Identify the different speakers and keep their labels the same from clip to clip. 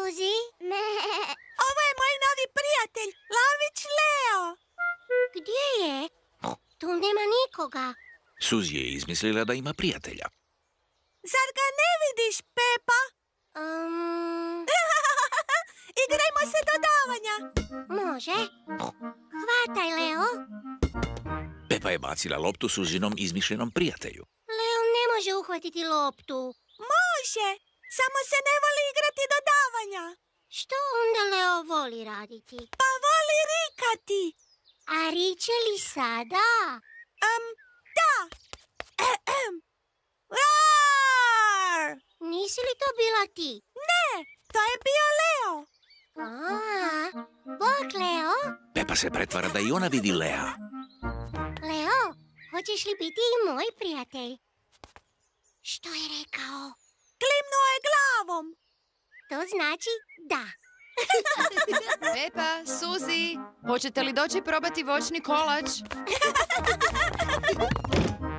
Speaker 1: Suzi.
Speaker 2: Ovo je moj novi prijatelj, Lavić Leo.
Speaker 1: Gdje je? Tu nema nikoga.
Speaker 3: Suzi je izmislila da ima prijatelja.
Speaker 2: Zar ga ne vidiš, Pepa? Igrajmo se dodavanja.
Speaker 1: Može. Hvataj, Leo.
Speaker 3: Pepa je bacila loptu Suzinom izmišljenom prijatelju.
Speaker 1: Leo ne može uhvatiti loptu.
Speaker 2: Može, samo se ne voli igrati dodavanja.
Speaker 1: Što onda Leo voli raditi?
Speaker 2: Pa voli rikati.
Speaker 1: A riče li sada?
Speaker 2: Da. Roar!
Speaker 1: Nisi li to bila ti?
Speaker 2: Ne, to je bio Leo.
Speaker 1: Bok, Leo.
Speaker 3: Pepa se pretvara da i ona vidi Lea.
Speaker 1: Leo, hoćeš li biti i moj prijatelj? Što je rekao?
Speaker 2: Klimnuo je glavom.
Speaker 1: To znači da.
Speaker 4: Pepa, Suzi, hoćete li doći probati voćni kolač?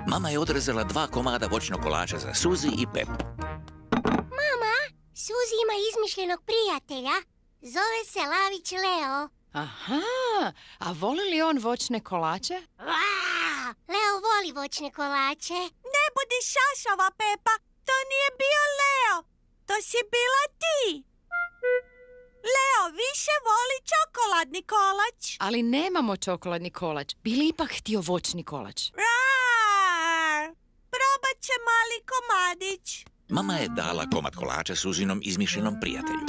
Speaker 3: Mama je odrezala 2 komada voćnog kolača za Suzi i Pepu.
Speaker 1: Mama, Suzi ima izmišljenog prijatelja. Zove se Lavić Leo.
Speaker 4: Aha, a voli li on voćne kolače?
Speaker 1: Leo voli voćne kolače.
Speaker 2: Ne budi šašava, Pepa. To nije bio Leo. To si bila ti. Leo više voli čokoladni kolač.
Speaker 4: Ali nemamo čokoladni kolač. Bi li ipak htio voćni kolač?
Speaker 2: Roar! Probat će mali komadić.
Speaker 3: Mama je dala komad kolača Suzinom izmišljenom prijatelju.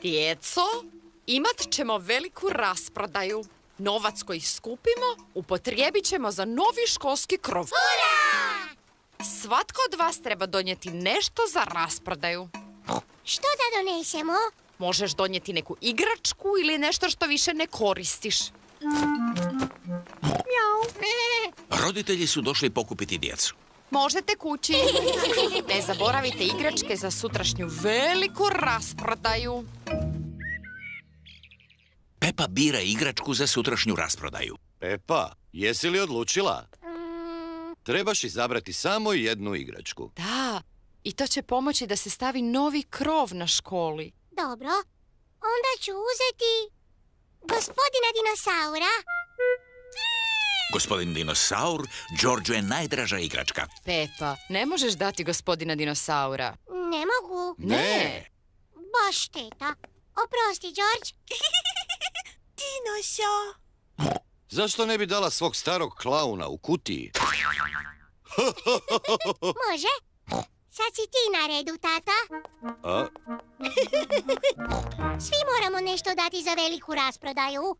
Speaker 5: Djeco, imat ćemo veliku rasprodaju. Novac koji skupimo upotrijebit ćemo za novi školski krov.
Speaker 1: Ura!
Speaker 5: Svatko od vas treba donijeti nešto za rasprodaju.
Speaker 1: Što da donesemo?
Speaker 5: Možeš donijeti neku igračku ili nešto što više ne koristiš.
Speaker 3: Roditelji su došli pokupiti djecu.
Speaker 5: Možete kući. Ne zaboravite igračke za sutrašnju veliku rasprodaju.
Speaker 3: Pepa bira igračku za sutrašnju rasprodaju.
Speaker 6: Pepa, jesi li odlučila? Trebaš izabrati samo jednu igračku.
Speaker 4: Da, i to će pomoći da se stavi novi krov na školi.
Speaker 1: Dobro, onda ću uzeti gospodina dinosaura.
Speaker 3: Gospodin dinosaur, Đorđu je najdraža igračka.
Speaker 4: Pepa, ne možeš dati gospodina dinosaura.
Speaker 1: Ne mogu.
Speaker 4: Ne.
Speaker 1: Baš šteta. Oprosti, Đorđ.
Speaker 2: Dinosaur.
Speaker 6: Zašto ne bi dala svog starog klauna u kutiji?
Speaker 1: Može? Sad si ti na redu, tata.
Speaker 6: A?
Speaker 1: Svi moramo nešto dati za veliku rasprodaju.